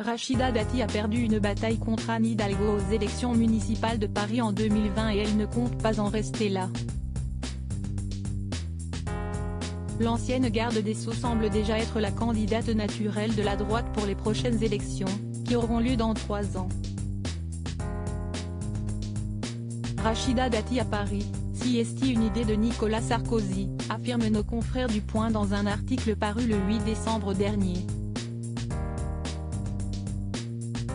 Rachida Dati a perdu une bataille contre Anne Hidalgo aux élections municipales de Paris en 2020 et elle ne compte pas en rester là. L'ancienne garde des Sceaux semble déjà être la candidate naturelle de la droite pour les prochaines élections, qui auront lieu dans 3 ans. Rachida Dati à Paris, si est une idée de Nicolas Sarkozy, affirment nos confrères du Point dans un article paru le 8 décembre dernier.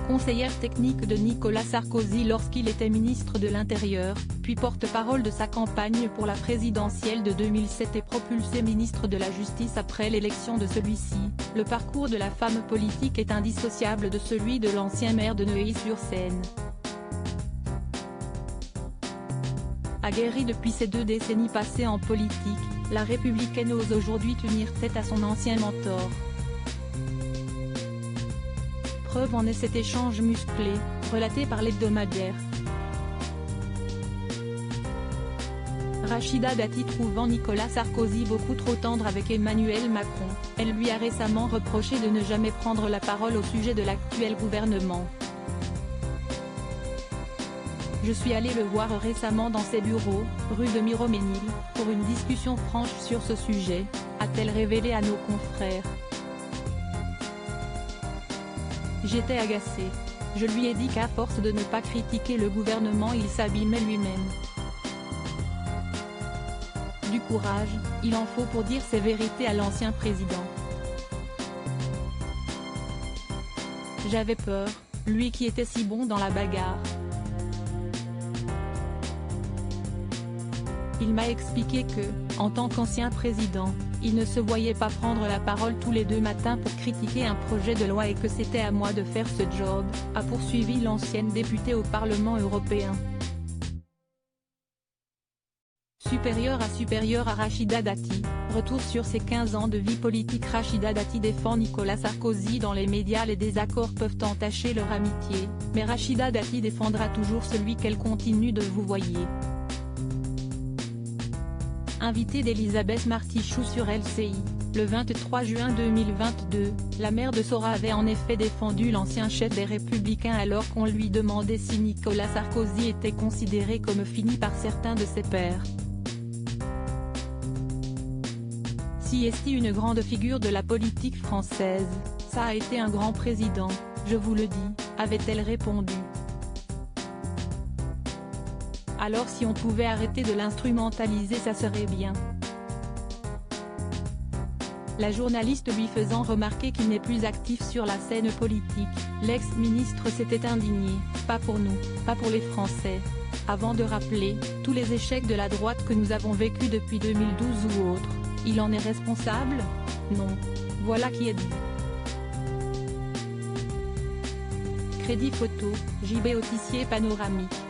Conseillère technique de Nicolas Sarkozy lorsqu'il était ministre de l'Intérieur, puis porte-parole de sa campagne pour la présidentielle de 2007 et propulsée ministre de la Justice après l'élection de celui-ci, le parcours de la femme politique est indissociable de celui de l'ancien maire de Neuilly-sur-Seine. Aguerrie depuis ces 2 décennies passées en politique, la républicaine ose aujourd'hui tenir tête à son ancien mentor. Preuve en est cet échange musclé, relaté par l'hebdomadaire. Rachida Dati trouvant Nicolas Sarkozy beaucoup trop tendre avec Emmanuel Macron, elle lui a récemment reproché de ne jamais prendre la parole au sujet de l'actuel gouvernement. Je suis allée le voir récemment dans ses bureaux, rue de Miromesnil, pour une discussion franche sur ce sujet, a-t-elle révélé à nos confrères. J'étais agacée. Je lui ai dit qu'à force de ne pas critiquer le gouvernement il s'abîmait lui-même. Du courage, il en faut pour dire ces vérités à l'ancien président. J'avais peur, lui qui était si bon dans la bagarre. Il m'a expliqué que, en tant qu'ancien président, il ne se voyait pas prendre la parole tous les 2 matins pour critiquer un projet de loi et que c'était à moi de faire ce job, a poursuivi l'ancienne députée au Parlement européen. Supérieure à Rachida Dati, retour sur ses 15 ans de vie politique. Rachida Dati défend Nicolas Sarkozy dans les médias. Les désaccords peuvent entacher leur amitié, mais Rachida Dati défendra toujours celui qu'elle continue de vouvoyer. Invitée d'Elisabeth Martichoux sur LCI, le 23 juin 2022, la maire de Sora avait en effet défendu l'ancien chef des Républicains alors qu'on lui demandait si Nicolas Sarkozy était considéré comme fini par certains de ses pairs. Si est une grande figure de la politique française, ça a été un grand président, je vous le dis, avait-elle répondu. Alors si on pouvait arrêter de l'instrumentaliser ça serait bien. La journaliste lui faisant remarquer qu'il n'est plus actif sur la scène politique, l'ex-ministre s'était indigné, pas pour nous, pas pour les Français. Avant de rappeler, tous les échecs de la droite que nous avons vécus depuis 2012 ou autres, il en est responsable? Non. Voilà qui est dit. Crédit photo, JB Autissier panoramique.